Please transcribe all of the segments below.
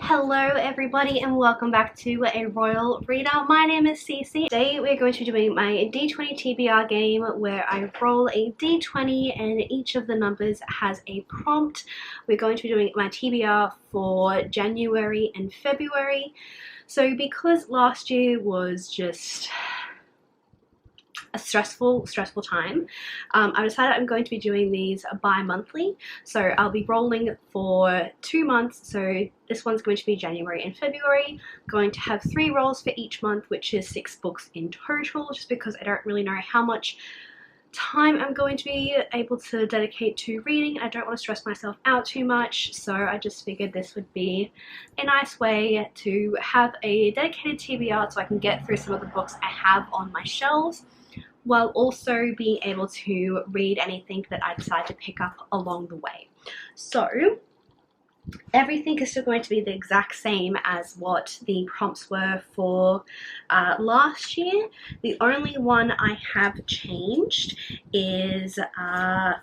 Hello everybody and welcome back to A Royal Reader. My name is Cece. Today we're going to be doing my D20 TBR game where I roll a D20 and each of the numbers has a prompt. We're going to be doing my TBR for January and February. So because last year was just a stressful time, I decided I'm going to be doing these bi-monthly. So I'll be rolling for 2 months. So this one's going to be January and February. Going to have 3 rolls for each month, which is 6 books in total, just because I don't really know how much time I'm going to be able to dedicate to reading. I don't want to stress myself out too much, so I just figured this would be a nice way to have a dedicated TBR so I can get through some of the books I have on my shelves, while also being able to read anything that I decide to pick up along the way. So everything is still going to be the exact same as what the prompts were for last year. The only one I have changed is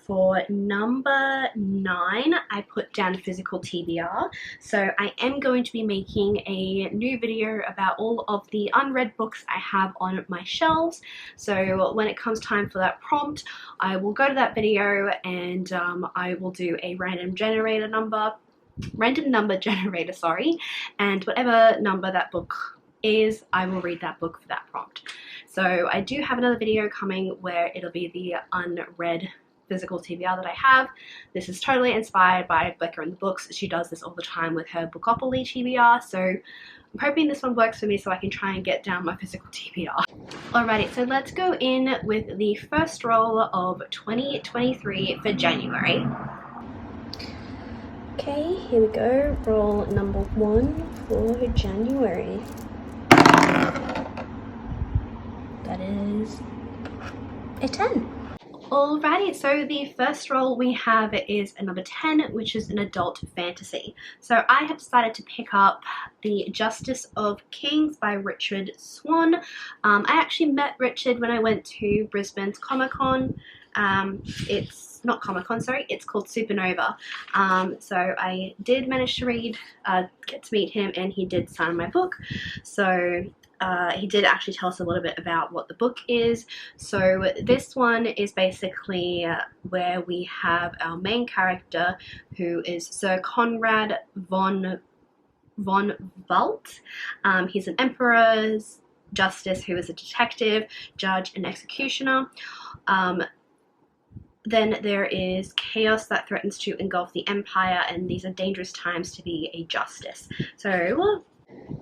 for number 9, I put down physical TBR. So I am going to be making a new video about all of the unread books I have on my shelves. So when it comes time for that prompt, I will go to that video and I will do a random number generator, and whatever number that book is, I will read that book for that prompt. So I do have another video coming where it'll be the unread physical TBR that I have. This is totally inspired by Becca and the Books. She does this all the time with her Bookopoly TBR, so I'm hoping this one works for me so I can try and get down my physical TBR. Alrighty, so let's go in with the first roll of 2023 for January. Okay, here we go. Roll number 1 for January. That is a 10. Alrighty, so the first roll we have is a number 10, which is an adult fantasy. So I have decided to pick up The Justice of Kings by Richard Swan. I actually met Richard when I went to Brisbane's Comic-Con. It's not Comic-Con, sorry, it's called Supernova. So I did manage to get to meet him, and he did sign my book. So he did actually tell us a little bit about what the book is. So this one is basically where we have our main character, who is Sir Conrad von Valt. He's an emperor's justice who is a detective, judge, and executioner. Then there is chaos that threatens to engulf the empire, and these are dangerous times to be a justice. So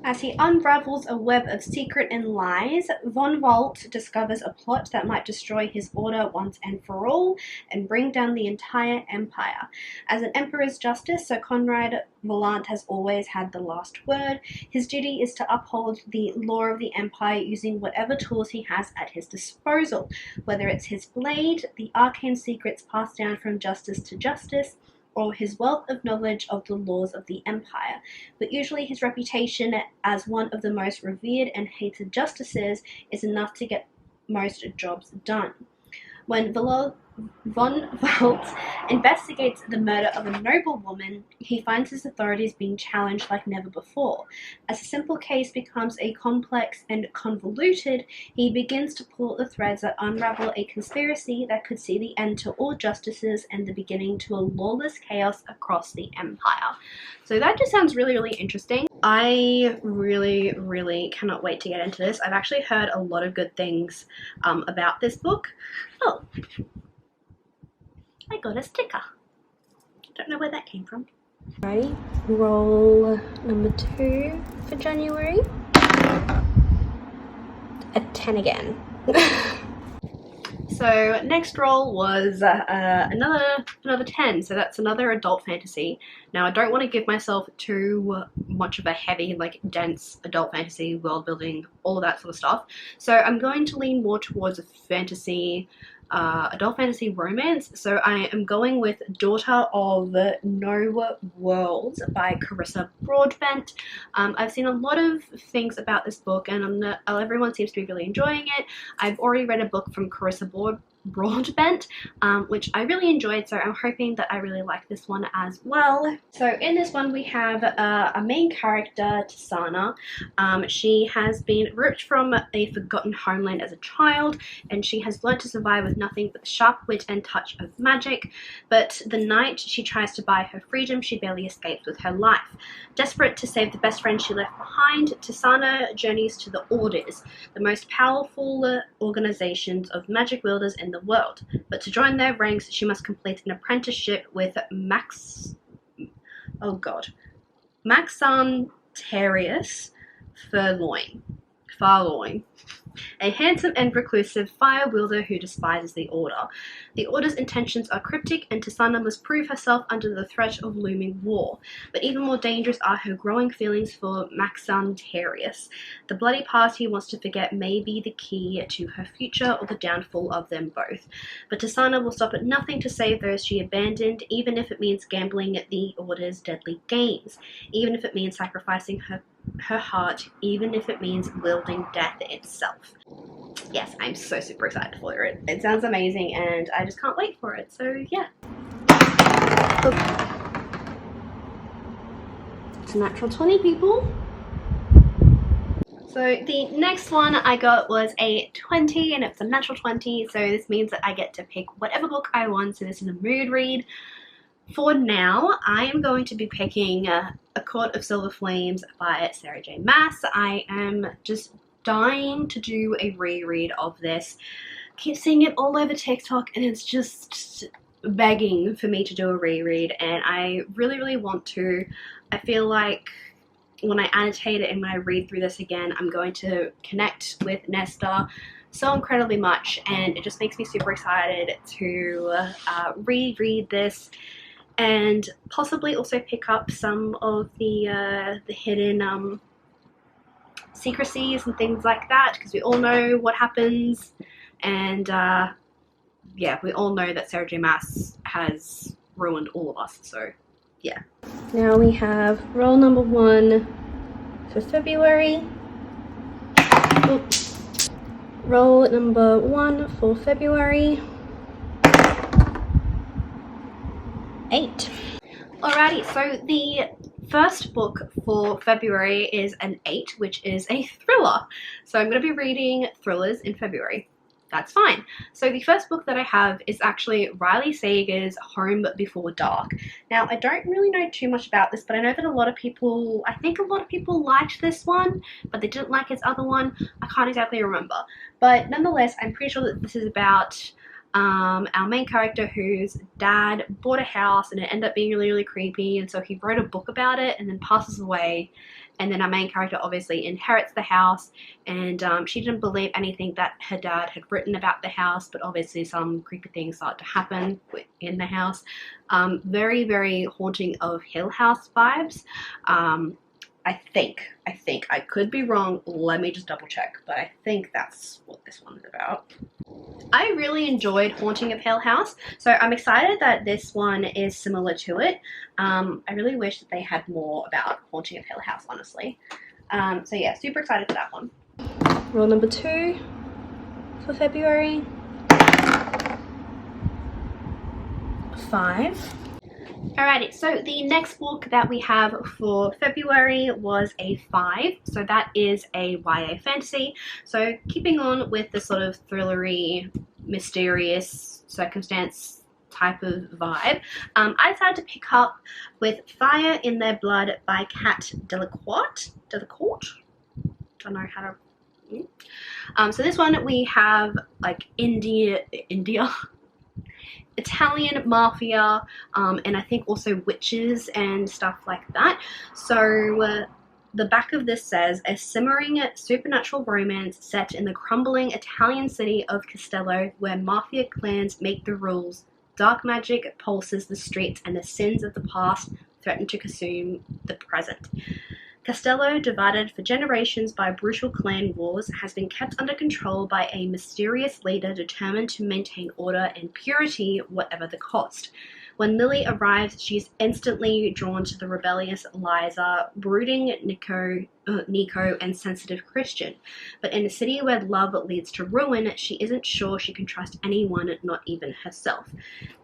as he unravels a web of secret and lies, Von Valt discovers a plot that might destroy his order once and for all and bring down the entire empire. As an emperor's justice, Sir Conrad Volant has always had the last word. His duty is to uphold the law of the empire using whatever tools he has at his disposal, whether it's his blade, the arcane secrets passed down from justice to justice, or his wealth of knowledge of the laws of the empire. But usually his reputation as one of the most revered and hated justices is enough to get most jobs done. When Von Valt investigates the murder of a noblewoman, he finds his authorities being challenged like never before. As a simple case becomes a complex and convoluted, he begins to pull at the threads that unravel a conspiracy that could see the end to all justices and the beginning to a lawless chaos across the empire. So that just sounds really, really interesting. I really, really cannot wait to get into this. I've actually heard a lot of good things about this book. Oh, I got a sticker. Don't know where that came from. Ready? Roll number 2 for January. A 10 again. So next roll was another 10, so that's another adult fantasy. Now I don't want to give myself too much of a heavy, like dense adult fantasy, world building, all of that sort of stuff. So I'm going to lean more towards a fantasy, adult fantasy romance. So I am going with Daughter of No Worlds by Carissa Broadbent. I've seen a lot of things about this book, and everyone seems to be really enjoying it. I've already read a book from Carissa Broadbent, which I really enjoyed, so I'm hoping that I really like this one as well. So in this one we have a main character, Tisana. She has been ripped from a forgotten homeland as a child, and she has learned to survive with nothing but the sharp wit and touch of magic, but the night she tries to buy her freedom, she barely escapes with her life. Desperate to save the best friend she left behind, Tisana journeys to the Orders, the most powerful organizations of magic wielders in the world. But to join their ranks, she must complete an apprenticeship with Maxantarius Farloin, a handsome and reclusive fire wielder who despises the Order. The Order's intentions are cryptic, and Tisana must prove herself under the threat of looming war. But even more dangerous are her growing feelings for Maxantarius. The bloody past he wants to forget may be the key to her future or the downfall of them both. But Tisana will stop at nothing to save those she abandoned, even if it means gambling at the Order's deadly games, even if it means sacrificing her heart, even if it means wielding death itself. Yes, I'm so super excited for it. It sounds amazing and I just can't wait for it, so yeah. It's a natural 20, people. So the next one I got was a 20, and it's a natural 20, so this means that I get to pick whatever book I want, so this is a mood read. For now, I am going to be picking A Court of Silver Flames by Sarah J. Maas. I am just dying to do a reread of this. I keep seeing it all over TikTok and it's just begging for me to do a reread, and I really, really want to. I feel like when I annotate it and when I read through this again, I'm going to connect with Nesta so incredibly much, and it just makes me super excited to reread this and possibly also pick up some of the hidden secrecies and things like that, because we all know what happens, and yeah, we all know that Sarah J. Maas has ruined all of us, so yeah. Now we have roll number 1 for February. Oops. Roll number 1 for February. 8. Alrighty, so the first book for February is an 8, which is a thriller. So I'm going to be reading thrillers in February. That's fine. So the first book that I have is actually Riley Sager's Home Before Dark. Now, I don't really know too much about this, but I know that I think a lot of people liked this one, but they didn't like its other one. I can't exactly remember. But nonetheless, I'm pretty sure that this is about our main character whose dad bought a house and it ended up being really, really creepy, and so he wrote a book about it and then passes away, and then our main character obviously inherits the house, and she didn't believe anything that her dad had written about the house, but obviously some creepy things start to happen in the house. Very, very haunting of Hill House vibes. I think I could be wrong, let me just double check, but I think that's what this one is about. I really enjoyed Haunting of Hill House, so I'm excited that this one is similar to it. I really wish that they had more about Haunting of Hill House, honestly. So yeah, super excited for that one. Roll number 2 for February. 5. Alrighty, so the next book that we have for February was a 5, so that is a YA fantasy. So keeping on with the sort of thrillery, mysterious circumstance type of vibe, I decided to pick up with Fire in Their Blood by Kat Delacourt. Don't know how to... so this one we have like India Italian mafia, and I think also witches and stuff like that. So the back of this says, a simmering supernatural romance set in the crumbling Italian city of Castello, where mafia clans make the rules, dark magic pulses the streets, and the sins of the past threaten to consume the present. Castello, divided for generations by brutal clan wars, has been kept under control by a mysterious leader determined to maintain order and purity whatever the cost. When Lily arrives, she's instantly drawn to the rebellious Liza, brooding Nico, and sensitive Christian. But in a city where love leads to ruin, she isn't sure she can trust anyone, not even herself.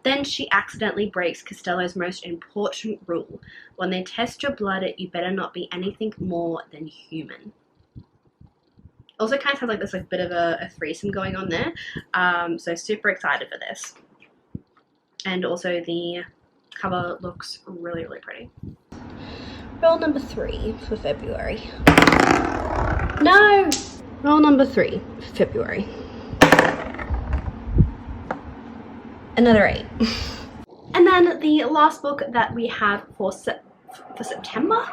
Then she accidentally breaks Costello's most important rule. When they test your blood, you better not be anything more than human. Also kind of sounds like there's like a bit of a threesome going on there. So super excited for this. And also the cover looks really, really pretty. Roll number 3 for February. No! Roll number 3 for February. Another 8. And then the last book that we have for September,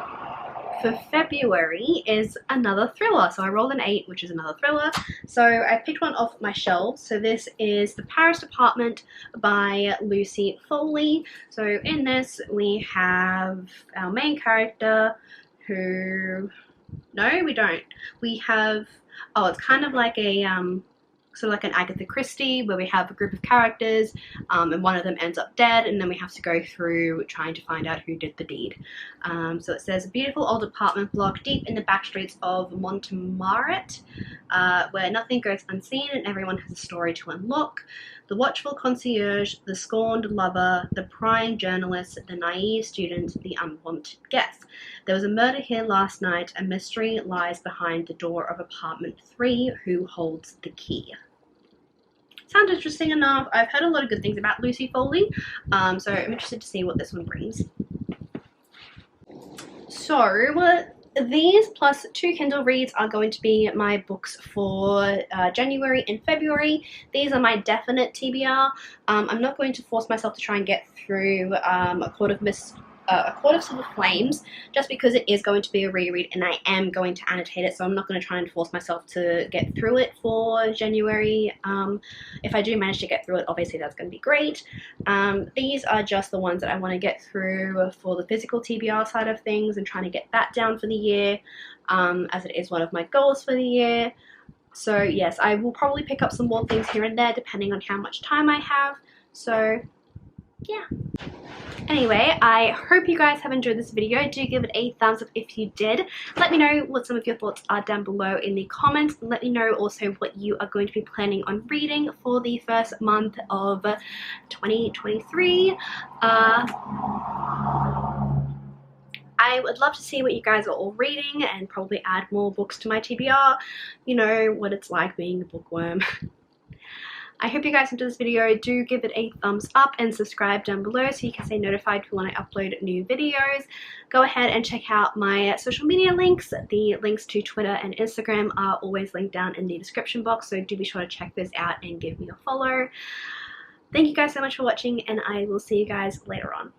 for February, is another thriller. So I rolled an 8, which is another thriller. So I picked one off my shelves. So this is The Paris Apartment by Lucy Foley. So in this we have our main character who... No, we don't. We have... Oh, it's kind of like a... sort of like an Agatha Christie, where we have a group of characters and one of them ends up dead, and then we have to go through trying to find out who did the deed. So it says, a beautiful old apartment block deep in the back streets of Montmartre, where nothing goes unseen and everyone has a story to unlock. The watchful concierge, the scorned lover, the prying journalist, the naive student, the unwanted guest. There was a murder here last night. A mystery lies behind the door of apartment 3. Who holds the key? Sounds interesting enough. I've heard a lot of good things about Lucy Foley, so I'm interested to see what this one brings. So these plus 2 Kindle reads are going to be my books for January and February. These are my definite TBR. I'm not going to force myself to try and get through A Court of Silver Flames, just because it is going to be a reread and I am going to annotate it, so I'm not going to try and force myself to get through it for January. If I do manage to get through it, obviously that's going to be great. These are just the ones that I want to get through for the physical TBR side of things and trying to get that down for the year, as it is one of my goals for the year. So yes, I will probably pick up some more things here and there depending on how much time I have. So yeah. Anyway, I hope you guys have enjoyed this video. Do give it a thumbs up if you did. Let me know what some of your thoughts are down below in the comments. Let me know also what you are going to be planning on reading for the first month of 2023. I would love to see what you guys are all reading and probably add more books to my TBR. You know what it's like being a bookworm. I hope you guys enjoyed this video. Do give it a thumbs up and subscribe down below so you can stay notified for when I upload new videos. Go ahead and check out my social media links. The links to Twitter and Instagram are always linked down in the description box, so do be sure to check those out and give me a follow. Thank you guys so much for watching, and I will see you guys later on.